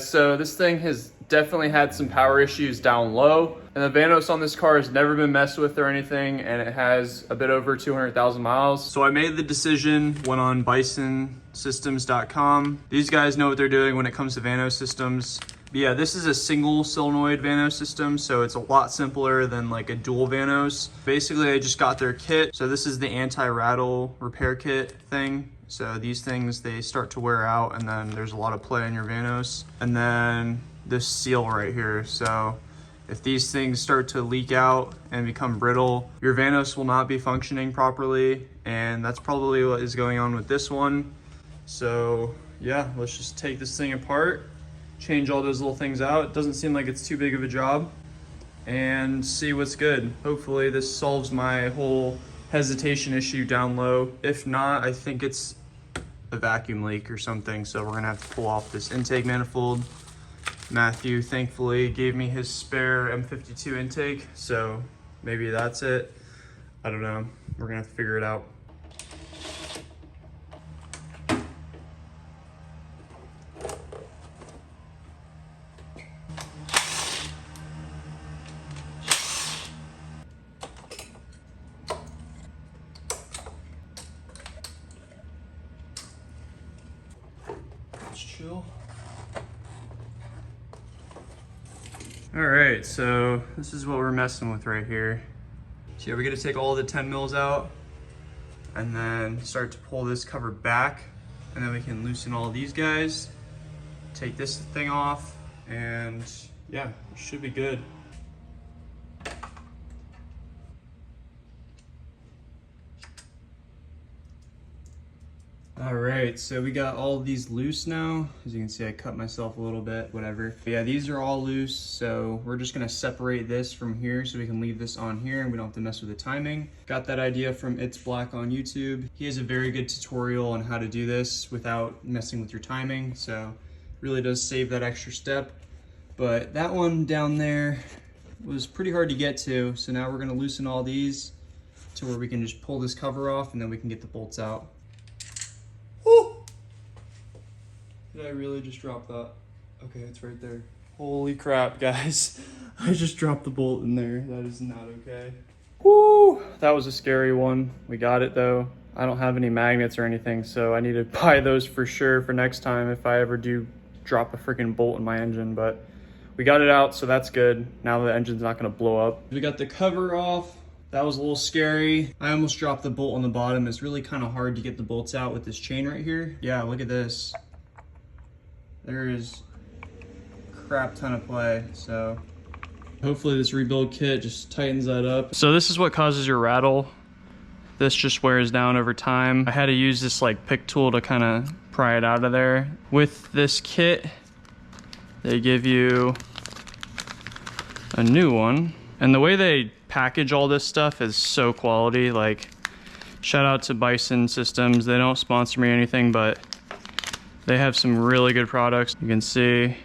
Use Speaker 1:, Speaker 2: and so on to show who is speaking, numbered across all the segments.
Speaker 1: so this thing has definitely had some power issues down low, and the Vanos on this car has never been messed with or anything, and it has a bit over 200,000 miles. So I made the decision, went on bisonsystems.com. These guys know what they're doing when it comes to Vanos systems. But yeah, this is a single solenoid Vanos system, so it's a lot simpler than like a dual Vanos. Basically, I just got their kit. So this is the anti-rattle repair kit thing. So these things, they start to wear out, and then there's a lot of play in your Vanos. And then this seal right here. So if these things start to leak out and become brittle, your Vanos will not be functioning properly. And that's probably what is going on with this one. So yeah, let's just take this thing apart, change all those little things out. It doesn't seem like it's too big of a job, and see what's good. Hopefully this solves my whole hesitation issue down low. If not, I think it's a vacuum leak or something. So we're gonna have to pull off this intake manifold. Matthew thankfully gave me his spare M52 intake, so maybe that's it. I don't know, we're gonna have to figure it out. Chill. All right, so this is what we're messing with right here. So yeah, we're gonna take all the 10 mils out and then start to pull this cover back, and then we can loosen all these guys, take this thing off, and yeah, it should be good. All right, so we got all of these loose now. As you can see, I cut myself a little bit, whatever. But yeah, these are all loose, so we're just gonna separate this from here so we can leave this on here and we don't have to mess with the timing. Got that idea from It's Black on YouTube. He has a very good tutorial on how to do this without messing with your timing, so really does save that extra step. But that one down there was pretty hard to get to, so now we're gonna loosen all these to where we can just pull this cover off and then we can get the bolts out. Did I really just drop that? Okay, it's right there. Holy crap, guys. I just dropped the bolt in there. That is not okay. Woo! That was a scary one. We got it though. I don't have any magnets or anything, so I need to buy those for sure for next time if I ever do drop a freaking bolt in my engine, but we got it out, so that's good. Now the engine's not gonna blow up. We got the cover off. That was a little scary. I almost dropped the bolt on the bottom. It's really kind of hard to get the bolts out with this chain right here. Yeah, look at this. There is a crap ton of play, so hopefully this rebuild kit just tightens that up. So this is what causes your rattle. This just wears down over time. I had to use this like pick tool to kind of pry it out of there. With this kit, they give you a new one. And the way they package all this stuff is so quality. Like, shout out to Bison Systems. They don't sponsor me or anything, but they have some really good products. You can see,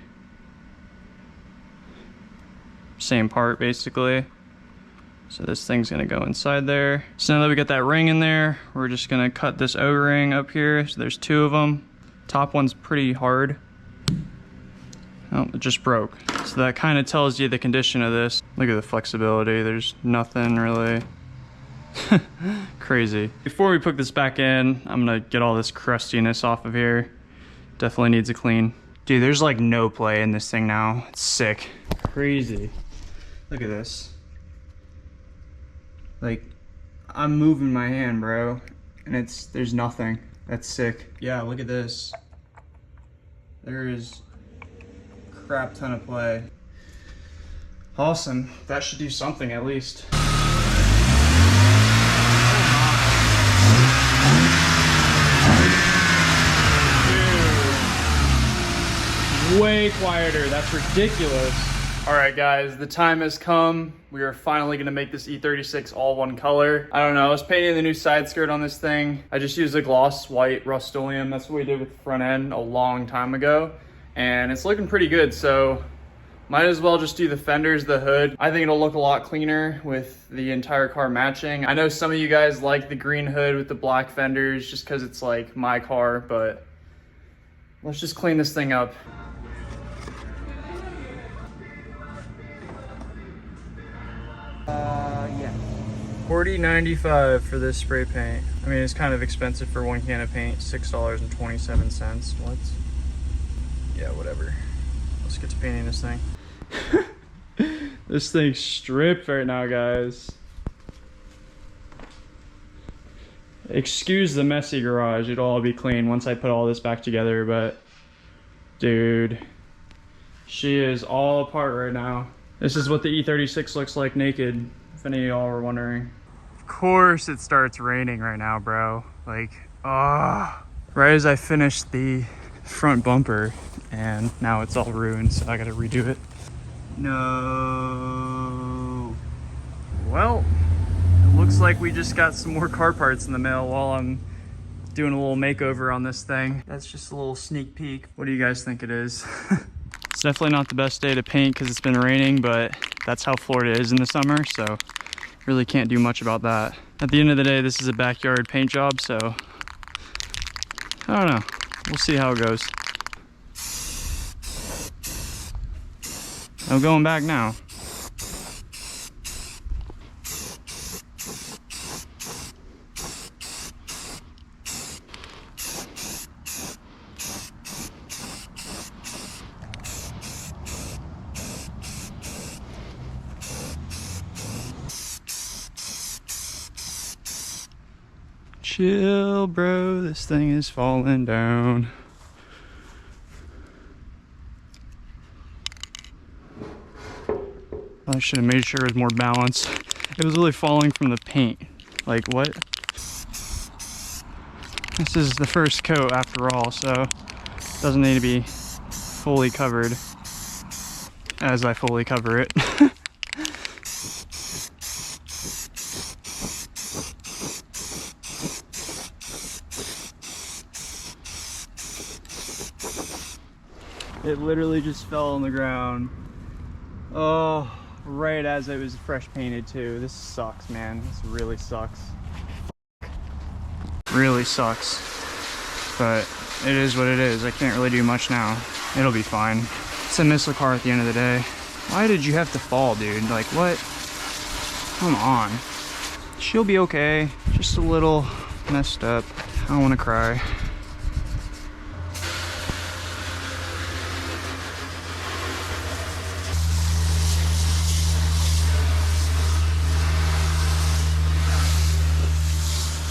Speaker 1: same part basically. So this thing's gonna go inside there. So now that we got that ring in there, we're just gonna cut this O-ring up here. So there's two of them. Top one's pretty hard. Oh, it just broke. So that kind of tells you the condition of this. Look at the flexibility. There's nothing really crazy. Before we put this back in, I'm gonna get all this crustiness off of here. Definitely needs a clean. Dude, there's like no play in this thing now. It's sick. Crazy. Look at this. Like, I'm moving my hand, bro, and there's nothing. That's sick. Yeah, look at this. There is a crap ton of play. Awesome. That should do something at least. Way quieter. That's ridiculous. All right, guys, the time has come. We are finally gonna make this E36 all one color. I don't know, I was painting the new side skirt on this thing. I just used a gloss white Rust-Oleum. That's what we did with the front end a long time ago. And it's looking pretty good, so might as well just do the fenders, the hood. I think it'll look a lot cleaner with the entire car matching. I know some of you guys like the green hood with the black fenders just because it's like my car, but let's just clean this thing up. $40.95 for this spray paint. I mean, it's kind of expensive for one can of paint, $6.27. What? Yeah, whatever. Let's get to painting this thing. This thing's stripped right now, guys. Excuse the messy garage. It'll all be clean once I put all this back together, but dude, she is all apart right now. This is what the E36 looks like naked, if any of y'all were wondering. Of course it starts raining right now, bro. Like, right as I finished the front bumper, and now it's all ruined, so I gotta redo it. No. Well, it looks like we just got some more car parts in the mail while I'm doing a little makeover on this thing. That's just a little sneak peek. What do you guys think it is? It's definitely not the best day to paint because it's been raining, but that's how Florida is in the summer, so really can't do much about that. At the end of the day, this is a backyard paint job, so I don't know. We'll see how it goes. I'm going back now. Chill, bro, this thing is falling down. I should have made sure it was more balanced. It was really falling from the paint. Like, what? This is the first coat after all, so it doesn't need to be fully covered as I fully cover it. It literally just fell on the ground. Oh, right as it was fresh painted too. This sucks, man. This really sucks. Really sucks. But it is what it is. I can't really do much now. It'll be fine. It's a missile car at the end of the day. Why did you have to fall, dude? Like, what? Come on. She'll be okay. Just a little messed up. I don't want to cry.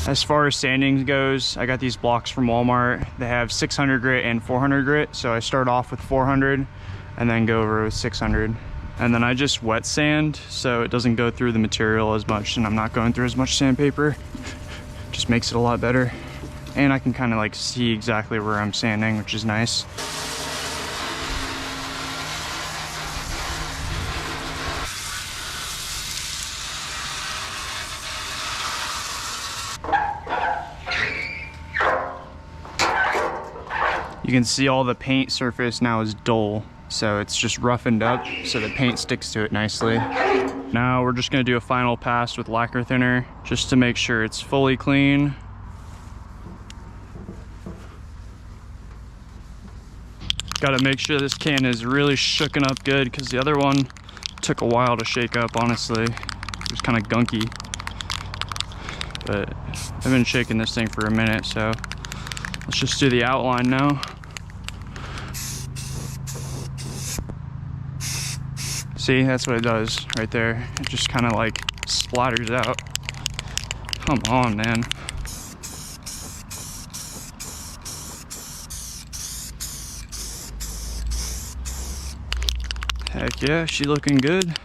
Speaker 1: As far as sanding goes, I got these blocks from Walmart. They have 600 grit and 400 grit, so I start off with 400 and then go over with 600. And then I just wet sand so it doesn't go through the material as much, and I'm not going through as much sandpaper. Just makes it a lot better. And I can kind of like see exactly where I'm sanding, which is nice. You can see all the paint surface now is dull, so it's just roughened up so the paint sticks to it nicely. Now we're just gonna do a final pass with lacquer thinner just to make sure it's fully clean. Gotta make sure this can is really shooken up good because the other one took a while to shake up, honestly. It was kind of gunky. But I've been shaking this thing for a minute, so let's just do the outline now. See, that's what it does right there. It just kind of like splatters out. Come on, man. Heck yeah, she looking good.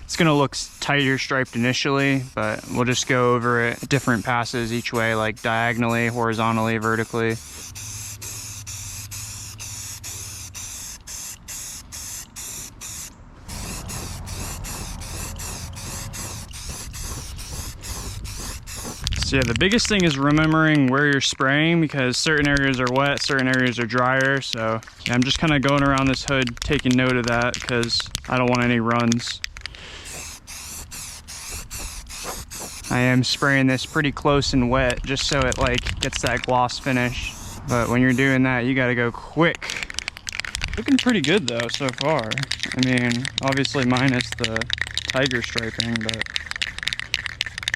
Speaker 1: It's gonna look tighter striped initially, but we'll just go over it different passes each way, like diagonally, horizontally, vertically. So yeah, the biggest thing is remembering where you're spraying, because certain areas are wet, certain areas are drier. So yeah, I'm just kind of going around this hood taking note of that because I don't want any runs. I am spraying this pretty close and wet just so it like gets that gloss finish. But when you're doing that, you gotta go quick. Looking pretty good though so far. I mean, obviously minus the tiger striping, but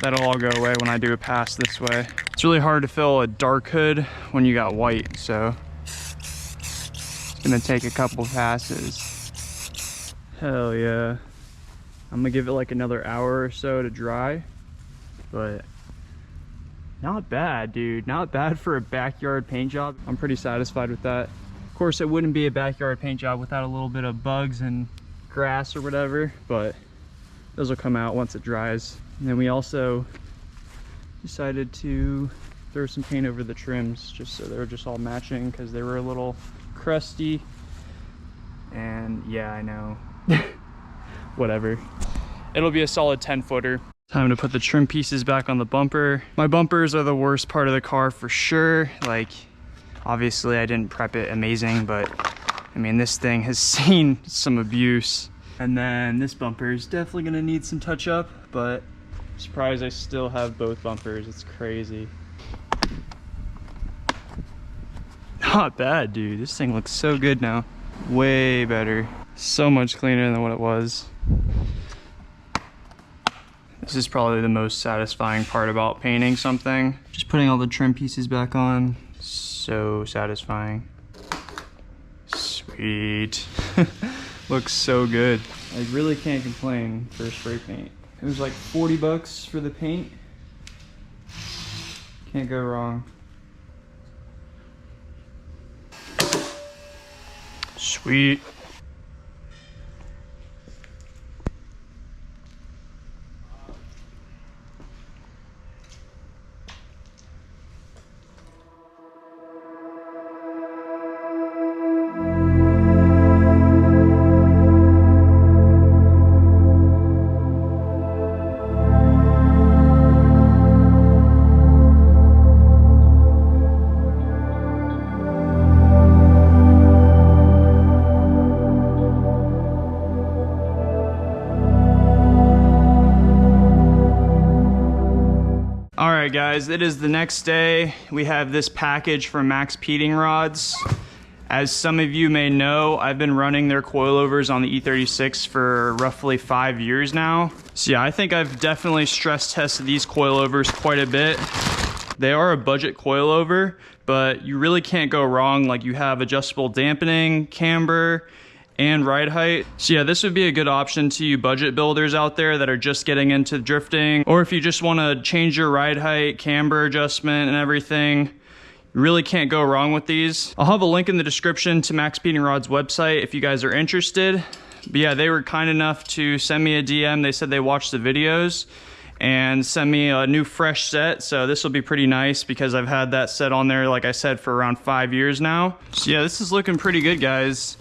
Speaker 1: that'll all go away when I do a pass this way. It's really hard to fill a dark hood when you got white, so it's gonna take a couple passes. Hell yeah. I'm gonna give it like another hour or so to dry, but not bad, dude. Not bad for a backyard paint job. I'm pretty satisfied with that. Of course, it wouldn't be a backyard paint job without a little bit of bugs and grass or whatever, but those will come out once it dries. And then we also decided to throw some paint over the trims just so they were just all matching because they were a little crusty. And yeah, I know. Whatever. It'll be a solid 10-footer. Time to put the trim pieces back on the bumper. My bumpers are the worst part of the car for sure. Like, obviously I didn't prep it amazing, but I mean, this thing has seen some abuse. And then this bumper is definitely gonna need some touch up, but I'm surprised I still have both bumpers. It's crazy. Not bad, dude. This thing looks so good now. Way better. So much cleaner than what it was. This is probably the most satisfying part about painting something. Just putting all the trim pieces back on. So satisfying. Sweet. Looks so good. I really can't complain for spray paint. It was like 40 bucks for the paint. Can't go wrong. Sweet. Alright guys, it is the next day. We have this package from Maxpeedingrods. As some of you may know, I've been running their coilovers on the E36 for roughly 5 years now. So yeah, I think I've definitely stress tested these coilovers quite a bit. They are a budget coilover, but you really can't go wrong. Like, you have adjustable dampening, camber, and ride height. So yeah, this would be a good option to you budget builders out there that are just getting into drifting, or if you just want to change your ride height, camber adjustment, and everything. You really can't go wrong with these. I'll have a link in the description to Maxpeedingrods website if you guys are interested. But yeah, they were kind enough to send me a DM. They said they watched the videos and send me a new fresh set. So this will be pretty nice because I've had that set on there, like I said, for around 5 years now. So yeah, this is looking pretty good, guys.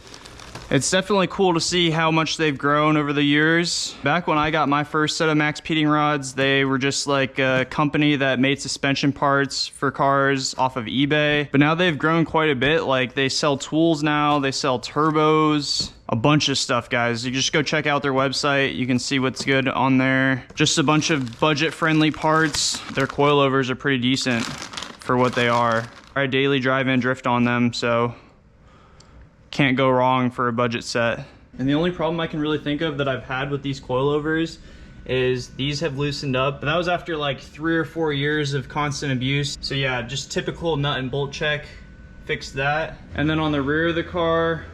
Speaker 1: It's definitely cool to see how much they've grown over the years. Back when I got my first set of Maxpeedingrods, they were just like a company that made suspension parts for cars off of eBay. But now they've grown quite a bit. Like, they sell tools now, they sell turbos, a bunch of stuff, guys. You just go check out their website. You can see what's good on there. Just a bunch of budget-friendly parts. Their coilovers are pretty decent for what they are. I daily drive and drift on them, so can't go wrong for a budget set. And the only problem I can really think of that I've had with these coilovers is these have loosened up. But that was after like 3 or 4 years of constant abuse. So yeah, just typical nut and bolt check, fixed that. And then on the rear of the car,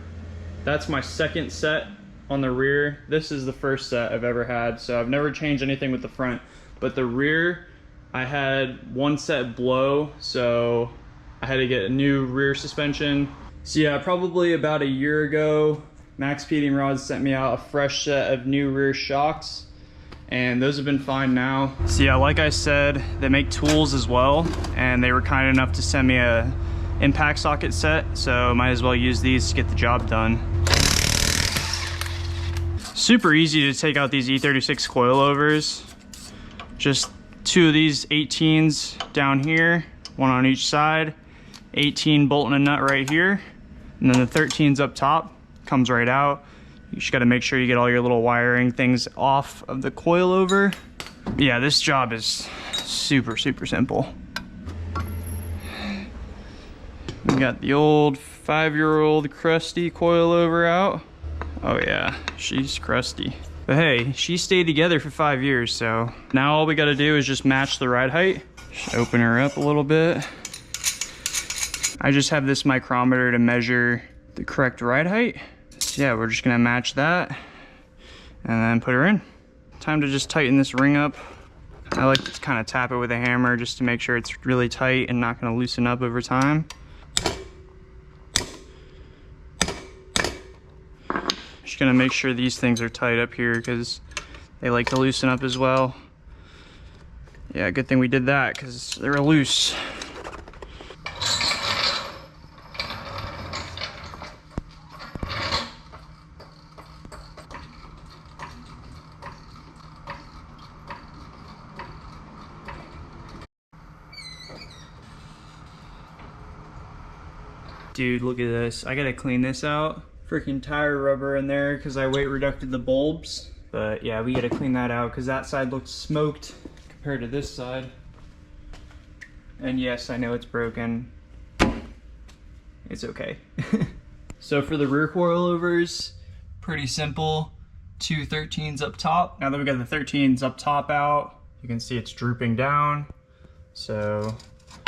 Speaker 1: that's my second set on the rear. This is the first set I've ever had, so I've never changed anything with the front. But the rear, I had one set blow, so I had to get a new rear suspension. So yeah, probably about a year ago, Maxpeedingrods sent me out a fresh set of new rear shocks, and those have been fine now. So yeah, like I said, they make tools as well, and they were kind enough to send me a impact socket set, so might as well use these to get the job done. Super easy to take out these E36 coilovers. Just 2 of these 18s down here, 1 on each side, 18 bolt and a nut right here, and then the 13s up top, comes right out. You just gotta make sure you get all your little wiring things off of the coilover. Yeah, this job is super, super simple. We got the old 5-year-old crusty coilover out. Oh yeah, she's crusty. But hey, she stayed together for 5 years, so now all we gotta do is just match the ride height. Just open her up a little bit. I just have this micrometer to measure the correct ride height. So yeah, we're just gonna match that and then put her in. Time to just tighten this ring up. I like to kind of tap it with a hammer just to make sure it's really tight and not gonna loosen up over time. Just gonna make sure these things are tight up here because they like to loosen up as well. Yeah, good thing we did that because they're loose. Dude, look at this. I gotta clean this out. Freaking tire rubber in there because I weight reducted the bulbs. But yeah, we gotta clean that out because that side looks smoked compared to this side. And yes, I know it's broken. It's okay. So for the rear coilovers, pretty simple. 2 13s up top. Now that we got the 13s up top out, you can see it's drooping down. So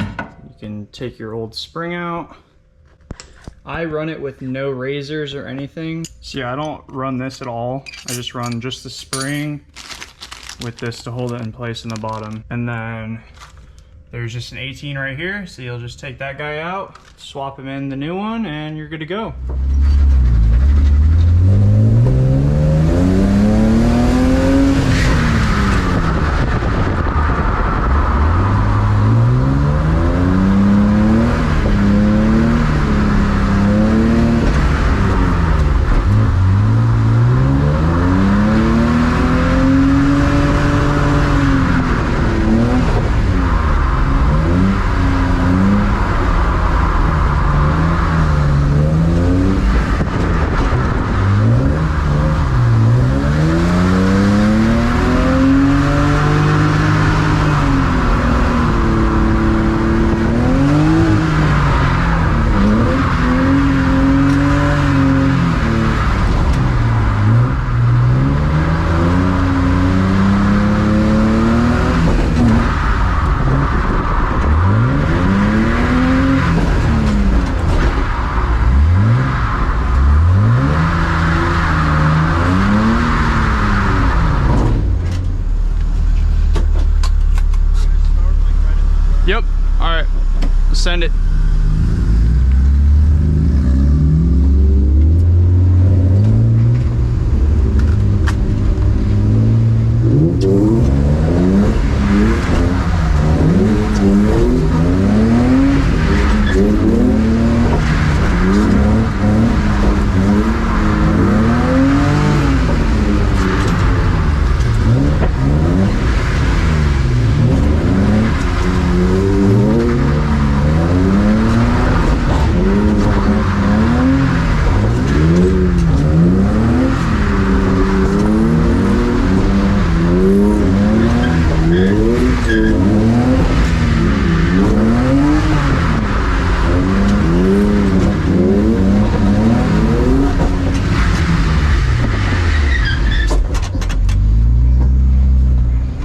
Speaker 1: you can take your old spring out. I run it with no razors or anything. So yeah, I don't run this at all. I just run just the spring with this to hold it in place in the bottom. And then there's just an 18 right here. So you'll just take that guy out, swap him in the new one, and you're good to go. Yep. All right. Send it.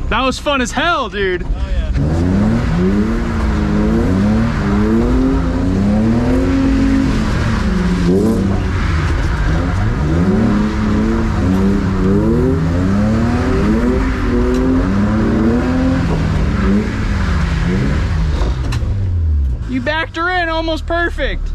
Speaker 1: That was fun as hell, dude. Oh, yeah. You backed her in almost perfect.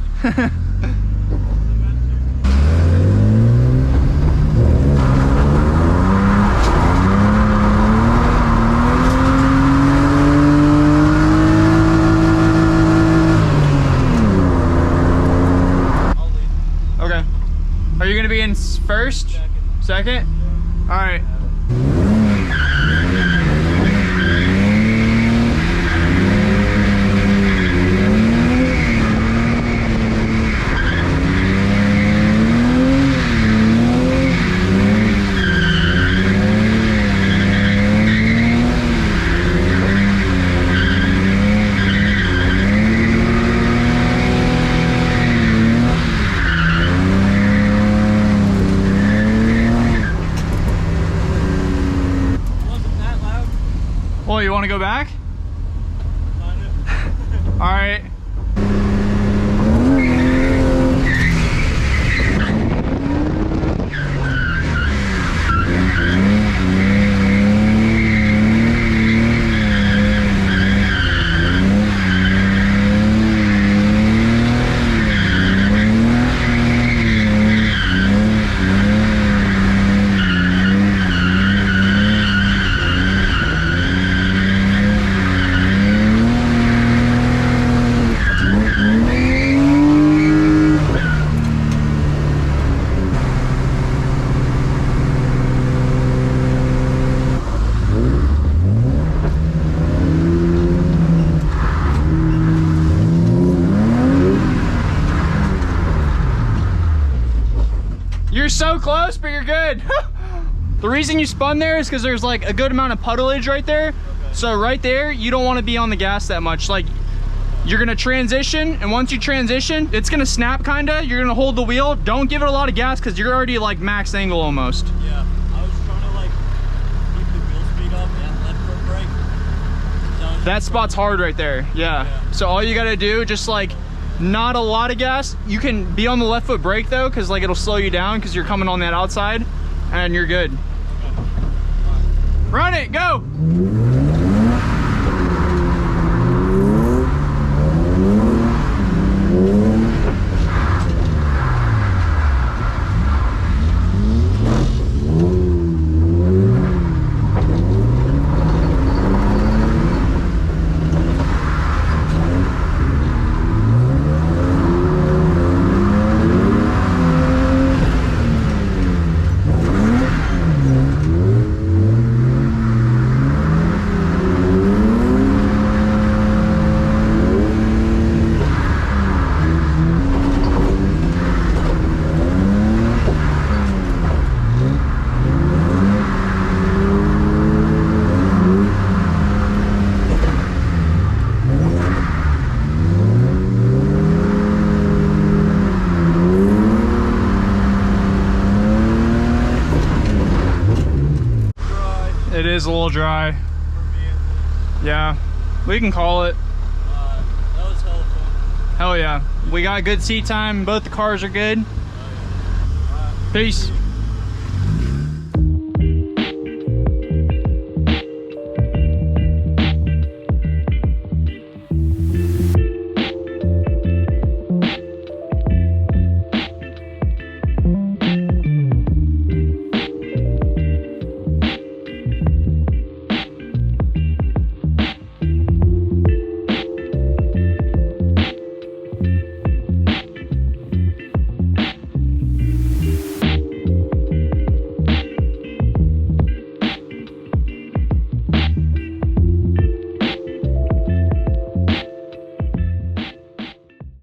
Speaker 1: Are you gonna be in first? Second? Yeah. All right. to go back? All right. You're so close, but you're good. The reason you spun there is because there's like a good amount of puddleage right there. Okay. So right there, you don't want to be on the gas that much. Like you're gonna transition, and once you transition, it's gonna snap kinda. You're gonna hold the wheel. Don't give it a lot of gas because you're already like max angle almost.
Speaker 2: Yeah, I was trying to like keep the wheel speed up and left foot brake.
Speaker 1: That spot's hard right there. Yeah. So all you gotta do, just like not a lot of gas. You can be on the left foot brake though, because like it'll slow you down because you're coming on that outside, and you're good. Okay. Run it, go. It is a little dry. For me, yeah, we can call it.
Speaker 2: That was hella fun.
Speaker 1: Hell yeah. We got good seat time. Both the cars are good.
Speaker 2: Oh, yeah.
Speaker 1: Peace.